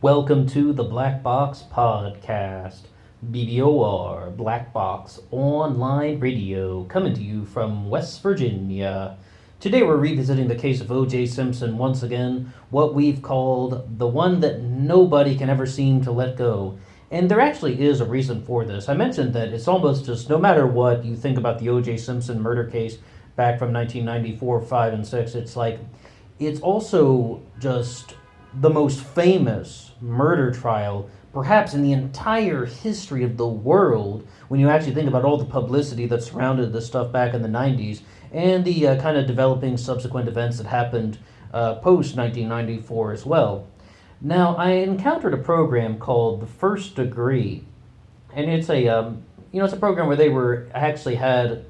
Welcome to the Black Box Podcast, BBOR, Black Box Online Radio, coming to you from West Virginia. Today we're revisiting the case of O.J. Simpson once again, what we've called the one that nobody can ever seem to let go. And there actually is a reason for this. I mentioned that it's almost just no matter what you think about the O.J. Simpson murder case back from 1994, 5, and 6, it's also just the most famous murder trial perhaps in the entire history of the world when you actually think about all the publicity that surrounded this stuff back in the 90s and the kind of developing subsequent events that happened post 1994 as well. Now, I encountered a program called The First Degree, and it's a program where they were actually had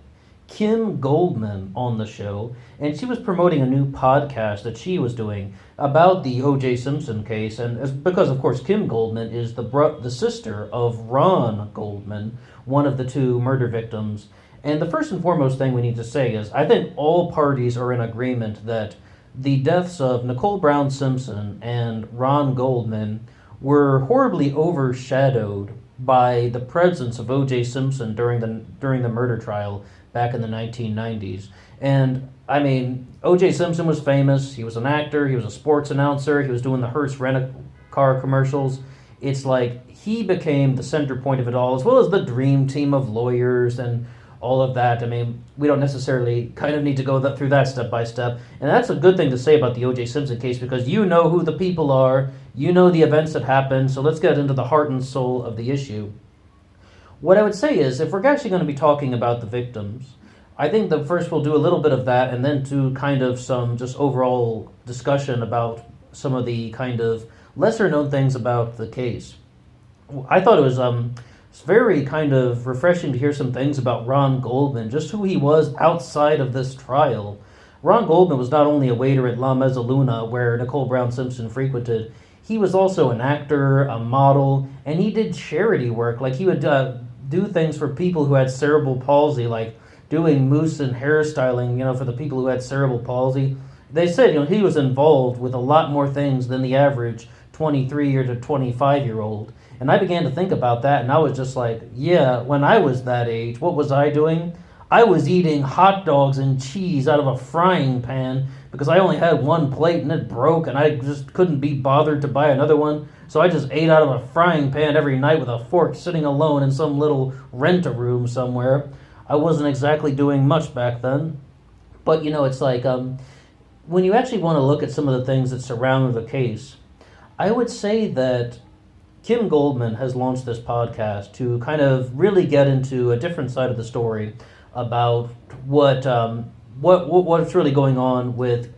Kim Goldman on the show, and she was promoting a new podcast that she was doing about the O.J. Simpson case, and because of course Kim Goldman is the sister of Ron Goldman, one of the two murder victims. And the first and foremost thing we need to say is I think all parties are in agreement that the deaths of Nicole Brown Simpson and Ron Goldman were horribly overshadowed by the presence of O.J. Simpson during the murder trial back in the 1990s. And I mean, O.J. Simpson was famous. He was an actor. He was a sports announcer. He was doing the Hearst rent-a-car commercials. It's like he became the center point of it all, as well as the dream team of lawyers and all of that. I mean, we don't necessarily kind of need to go through that step by step. And that's a good thing to say about the O.J. Simpson case because you know who the people are. You know the events that happened. So let's get into the heart and soul of the issue. What I would say is, if we're actually going to be talking about the victims, I think that first we'll do a little bit of that and then do kind of some just overall discussion about some of the kind of lesser known things about the case. I thought it was very kind of refreshing to hear some things about Ron Goldman, just who he was outside of this trial. Ron Goldman was not only a waiter at La Mezzaluna, where Nicole Brown Simpson frequented, he was also an actor, a model, and he did charity work. Like he would do things for people who had cerebral palsy, like doing mousse and hairstyling, for the people who had cerebral palsy. They said, he was involved with a lot more things than the average 23 or to 25-year-old. And I began to think about that, and I was just like, yeah, when I was that age, what was I doing? I was eating hot dogs and cheese out of a frying pan because I only had one plate and it broke, and I just couldn't be bothered to buy another one. So I just ate out of a frying pan every night with a fork sitting alone in some little rent-a-room somewhere. I wasn't exactly doing much back then. But, it's like when you actually want to look at some of the things that surround the case, I would say that Kim Goldman has launched this podcast to kind of really get into a different side of the story about what's really going on with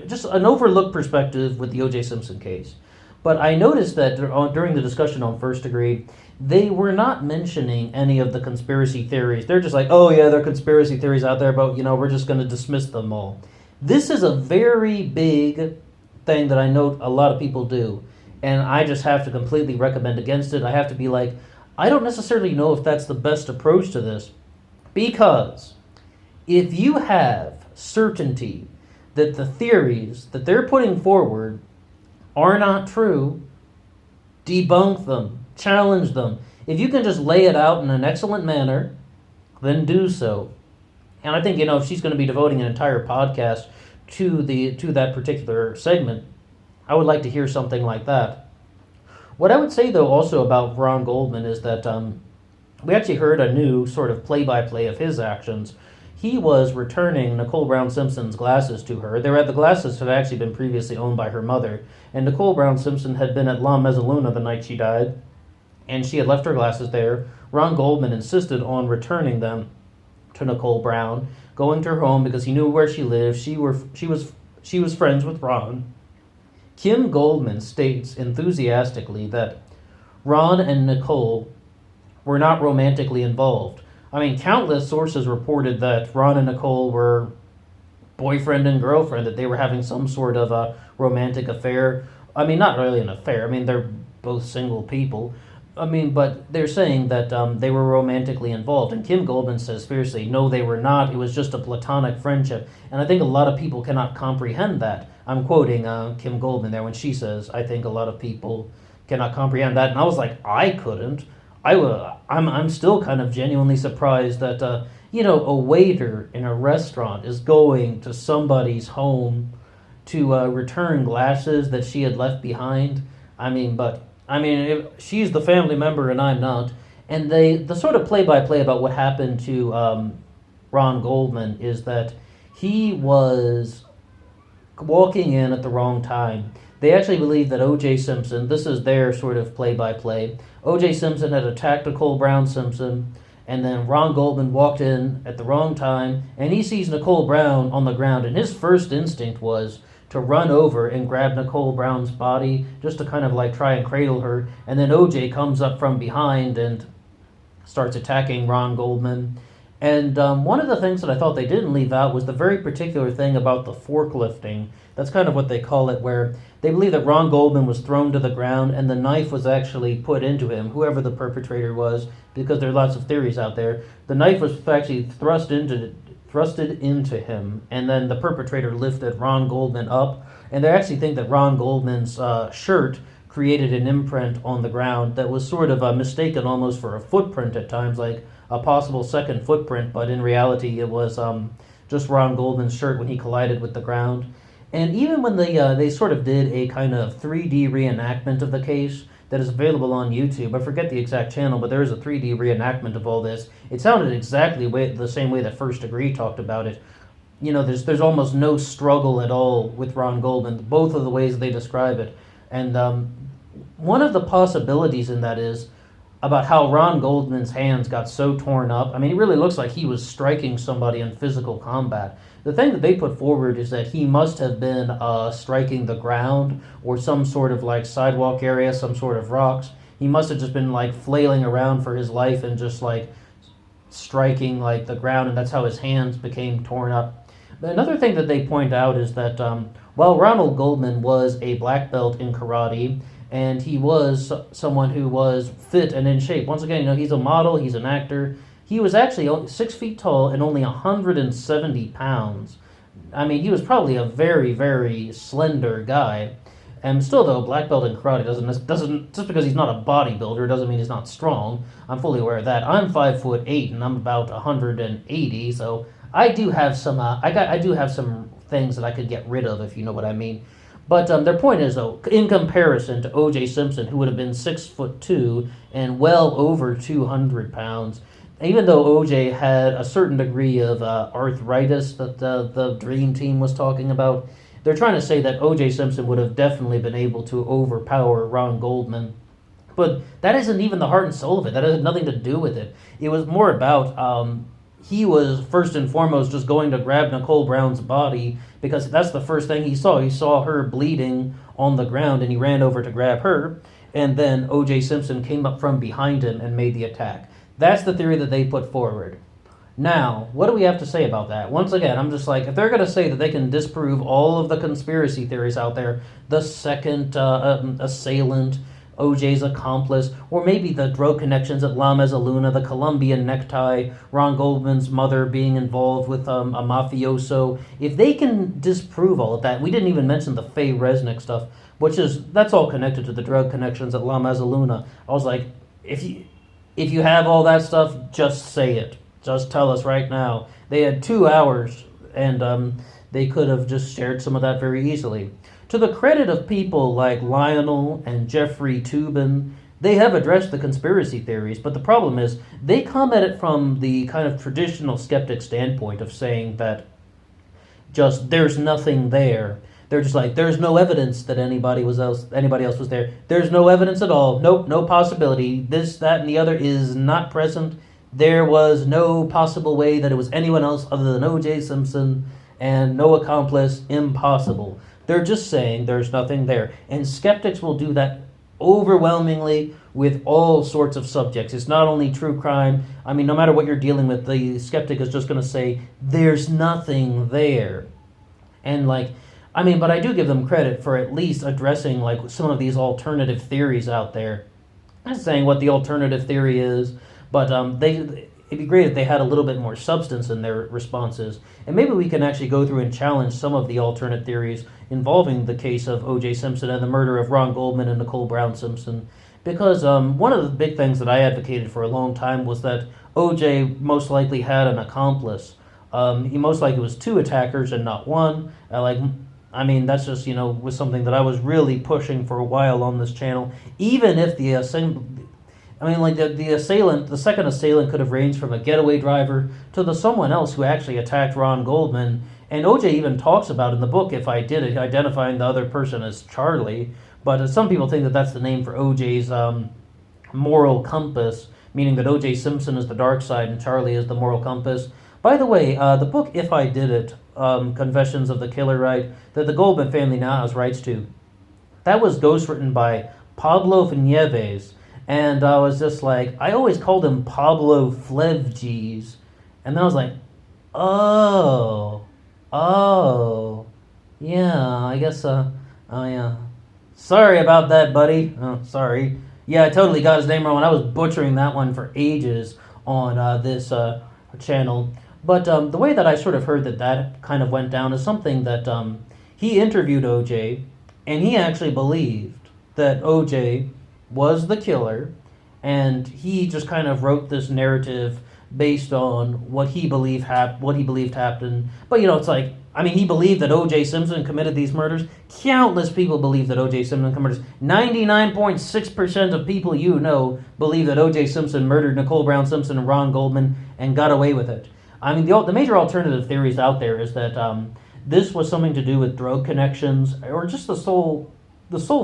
just an overlooked perspective with the O.J. Simpson case. But I noticed that during the discussion on First Degree, they were not mentioning any of the conspiracy theories. They're just like, oh yeah, there are conspiracy theories out there, but we're just going to dismiss them all. This is a very big thing that I know a lot of people do, and I just have to completely recommend against it. I have to be like, I don't necessarily know if that's the best approach to this, because if you have certainty that the theories that they're putting forward are not true, debunk them, challenge them. If you can just lay it out in an excellent manner, then do so. And I think, if she's going to be devoting an entire podcast to that particular segment, I would like to hear something like that. What I would say, though, also about Ron Goldman is that we actually heard a new sort of play-by-play of his actions. He was returning Nicole Brown Simpson's glasses to her. The glasses had actually been previously owned by her mother, and Nicole Brown Simpson had been at La Mezzaluna the night she died, and she had left her glasses there. Ron Goldman insisted on returning them to Nicole Brown, going to her home because he knew where she lived. She was friends with Ron. Kim Goldman states enthusiastically that Ron and Nicole were not romantically involved. I mean, countless sources reported that Ron and Nicole were boyfriend and girlfriend, that they were having some sort of a romantic affair. I mean, not really an affair. I mean, they're both single people. I mean, but they're saying that they were romantically involved. And Kim Goldman says fiercely, no, they were not. It was just a platonic friendship. And I think a lot of people cannot comprehend that. I'm quoting Kim Goldman there when she says, I think a lot of people cannot comprehend that. And I was like, I couldn't. I'm still kind of genuinely surprised that a waiter in a restaurant is going to somebody's home to return glasses that she had left behind. If she's the family member and I'm not. And the sort of play-by-play about what happened to Ron Goldman is that he was walking in at the wrong time. They actually believe that O.J. Simpson, this is their sort of play-by-play, O.J. Simpson had attacked Nicole Brown Simpson, and then Ron Goldman walked in at the wrong time, and he sees Nicole Brown on the ground, and his first instinct was to run over and grab Nicole Brown's body, just to kind of like try and cradle her, and then O.J. comes up from behind and starts attacking Ron Goldman. And one of the things that I thought they didn't leave out was the very particular thing about the forklifting. That's kind of what they call it, where they believe that Ron Goldman was thrown to the ground and the knife was actually put into him, whoever the perpetrator was, because there are lots of theories out there. The knife was actually thrusted into him, and then the perpetrator lifted Ron Goldman up. And they actually think that Ron Goldman's shirt created an imprint on the ground that was sort of mistaken almost for a footprint at times, like a possible second footprint, but in reality it was just Ron Goldman's shirt when he collided with the ground. And even when they sort of did a kind of 3D reenactment of the case that is available on YouTube, I forget the exact channel, but there is a 3D reenactment of all this. It sounded exactly the same way that First Degree talked about it. There's almost no struggle at all with Ron Goldman, both of the ways they describe it. And one of the possibilities in that is about how Ron Goldman's hands got so torn up. It really looks like he was striking somebody in physical combat. The thing that they put forward is that he must have been striking the ground or some sort of like sidewalk area, some sort of rocks. He must have just been like flailing around for his life and just like striking like the ground, and that's how his hands became torn up. But another thing that they point out is that while Ronald Goldman was a black belt in karate, and he was someone who was fit and in shape. Once again, he's a model, he's an actor. He was actually 6 feet tall and only 170 pounds. He was probably a very, very slender guy. And still, though, black belt in karate doesn't just because he's not a bodybuilder doesn't mean he's not strong. I'm fully aware of that. I'm 5'8" and I'm about 180, so I do have some. I do have some things that I could get rid of, if you know what I mean. But their point is, though, in comparison to O.J. Simpson, who would have been 6'2" and well over 200 pounds, even though O.J. had a certain degree of arthritis that the Dream Team was talking about, they're trying to say that O.J. Simpson would have definitely been able to overpower Ron Goldman. But that isn't even the heart and soul of it. That has nothing to do with it. It was more about he was first and foremost just going to grab Nicole Brown's body because that's the first thing he saw. He saw her bleeding on the ground and he ran over to grab her. And then O.J. Simpson came up from behind him and made the attack. That's the theory that they put forward. Now, what do we have to say about that? Once again, I'm just like, if they're going to say that they can disprove all of the conspiracy theories out there, the second assailant, OJ's accomplice, or maybe the drug connections at La Mezzaluna, the Colombian necktie, Ron Goldman's mother being involved with a mafioso. If they can disprove all of that, we didn't even mention the Faye Resnick stuff, that's all connected to the drug connections at La Mezzaluna. I was like, if you have all that stuff, just say it. Just tell us right now. They had 2 hours, and they could have just shared some of that very easily. To the credit of people like Lionel and Jeffrey Toobin, they have addressed the conspiracy theories, but the problem is they come at it from the kind of traditional skeptic standpoint of saying that just there's nothing there. They're just like, there's no evidence that anybody else was there. There's no evidence at all. Nope, no possibility. This, that, and the other is not present. There was no possible way that it was anyone else other than O.J. Simpson and no accomplice. Impossible. They're just saying there's nothing there. And skeptics will do that overwhelmingly with all sorts of subjects. It's not only true crime. No matter what you're dealing with, the skeptic is just going to say, there's nothing there. And but I do give them credit for at least addressing some of these alternative theories out there. I'm not saying what the alternative theory is, but it'd be great if they had a little bit more substance in their responses. And maybe we can actually go through and challenge some of the alternate theories involving the case of O.J. Simpson and the murder of Ron Goldman and Nicole Brown Simpson. Because one of the big things that I advocated for a long time was that O.J. most likely had an accomplice. He most likely was two attackers and not one. That's just, was something that I was really pushing for a while on this channel. Even if the second assailant could have ranged from a getaway driver to someone else who actually attacked Ron Goldman. And OJ even talks about in the book, If I Did It, identifying the other person as Charlie. But some people think that that's the name for OJ's moral compass, meaning that O.J. Simpson is the dark side and Charlie is the moral compass. By the way, the book If I Did It, Confessions of the Killer, right, that the Goldman family now has rights to, that was ghostwritten by Pablo Nieves. And I was just like, I always called him Pablo Flevges. And then I was like, oh, yeah, I guess, yeah. Sorry about that, buddy. Oh, sorry. Yeah, I totally got his name wrong. I was butchering that one for ages on this channel. But the way that I sort of heard that kind of went down is something that he interviewed OJ, and he actually believed that OJ was the killer, and he just kind of wrote this narrative based on what he believed happened. But it's like, he believed that O.J. Simpson committed these murders. Countless people believe that O.J. Simpson committed murders. 99.6% of people believe that O.J. Simpson murdered Nicole Brown Simpson and Ron Goldman and got away with it. The major alternative theories out there is that this was something to do with drug connections, or just the sole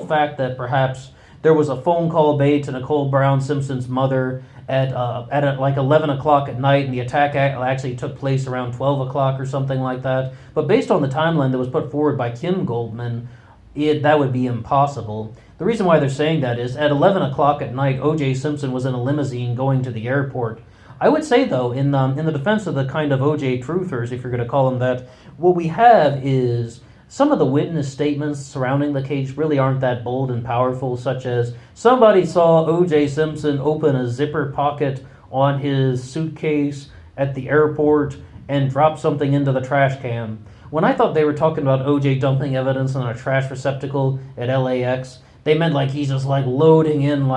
fact that perhaps there was a phone call made to Nicole Brown Simpson's mother at 11 o'clock at night, and the attack actually took place around 12 o'clock or something like that. But based on the timeline that was put forward by Kim Goldman, that would be impossible. The reason why they're saying that is at 11 o'clock at night, O.J. Simpson was in a limousine going to the airport. I would say, though, in the defense of the kind of O.J. truthers, if you're going to call them that, what we have is some of the witness statements surrounding the case really aren't that bold and powerful, such as somebody saw O.J. Simpson open a zipper pocket on his suitcase at the airport and drop something into the trash can. When I thought they were talking about O.J. dumping evidence in a trash receptacle at LAX, they meant like he's just like loading in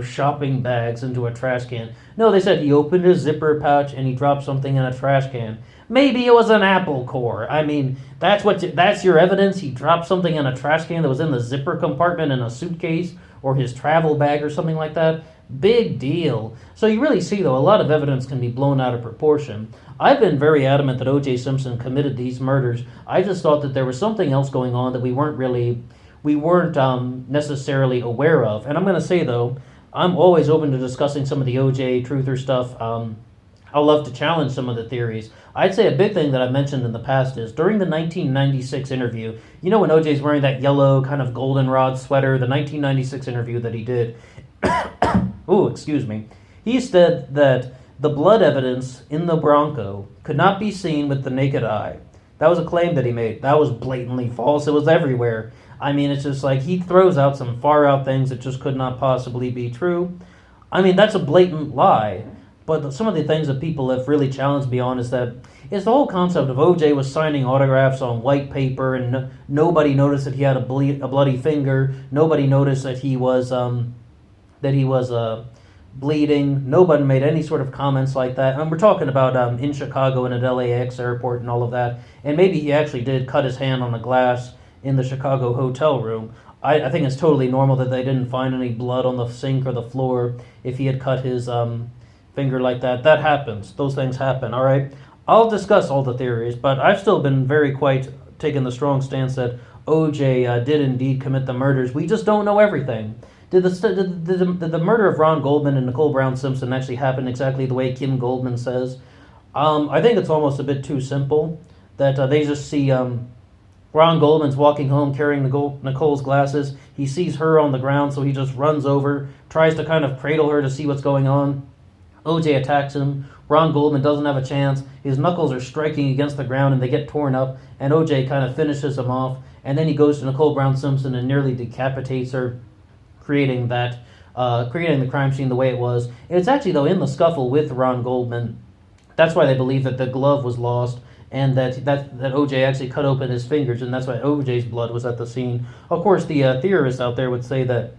shopping bags into a trash can. No, they said he opened his zipper pouch and he dropped something in a trash can. Maybe it was an apple core. That's your evidence? He dropped something in a trash can that was in the zipper compartment in a suitcase or his travel bag or something like that? Big deal. So you really see, though, a lot of evidence can be blown out of proportion. I've been very adamant that O.J. Simpson committed these murders. I just thought that there was something else going on that we weren't necessarily aware of. And I'm going to say, though, I'm always open to discussing some of the O.J. truther stuff. I'll love to challenge some of the theories. I'd say a big thing that I've mentioned in the past is during the 1996 interview, when O.J.'s wearing that yellow kind of goldenrod sweater, the 1996 interview that he did, he said that the blood evidence in the Bronco could not be seen with the naked eye. That was a claim that he made. That was blatantly false. It was everywhere. It's just like he throws out some far out things that just could not possibly be true. That's a blatant lie. But some of the things that people have really challenged me on is the whole concept of O.J. was signing autographs on white paper, and nobody noticed that he had a bloody finger. Nobody noticed that he was bleeding. Nobody made any sort of comments like that. And we're talking about in Chicago and at LAX airport and all of that. And maybe he actually did cut his hand on the glass in the Chicago hotel room. I think it's totally normal that they didn't find any blood on the sink or the floor if he had cut his finger like that. That happens. Those things happen, all right? I'll discuss all the theories, but I've still been quite taking the strong stance that O.J. Did indeed commit the murders. We just don't know everything. Did the murder of Ron Goldman and Nicole Brown Simpson actually happen exactly the way Kim Goldman says? I think it's almost a bit too simple that they just see Ron Goldman's walking home carrying Nicole's glasses. He sees her on the ground, so he just runs over, tries to kind of cradle her to see what's going on. O.J. attacks him. Ron Goldman doesn't have a chance. His knuckles are striking against the ground and they get torn up, and O.J. kind of finishes him off, and then he goes to Nicole Brown Simpson and nearly decapitates her, creating that creating the crime scene the way it was. It's actually, though, in the scuffle with Ron Goldman. That's why they believe that the glove was lost and that O.J. actually cut open his fingers, and that's why O.J.'s blood was at the scene. Of course, the theorists out there would say that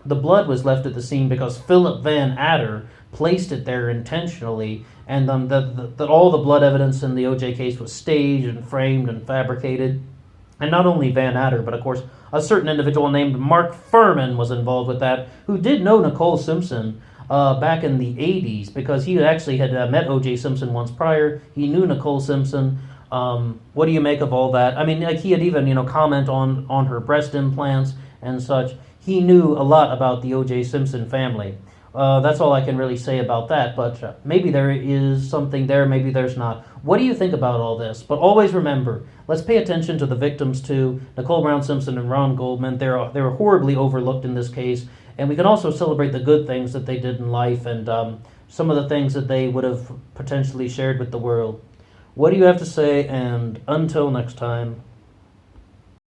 the blood was left at the scene because Philip Van Adder placed it there intentionally, and that all the blood evidence in the O.J. case was staged and framed and fabricated. And not only Van Adder, but of course a certain individual named Mark Furman was involved with that, who did know Nicole Simpson back in the 80s, because he actually had met O.J. Simpson once prior. He knew Nicole Simpson. What do you make of all that? I mean, like, he had even, comment on her breast implants and such. He knew a lot about the O.J. Simpson family. That's all I can really say about that, but maybe there is something there, maybe there's not. What do you think about all this? But always remember, let's pay attention to the victims too, Nicole Brown Simpson and Ron Goldman. They were horribly overlooked in this case, and we can also celebrate the good things that they did in life and some of the things that they would have potentially shared with the world. What do you have to say? And until next time.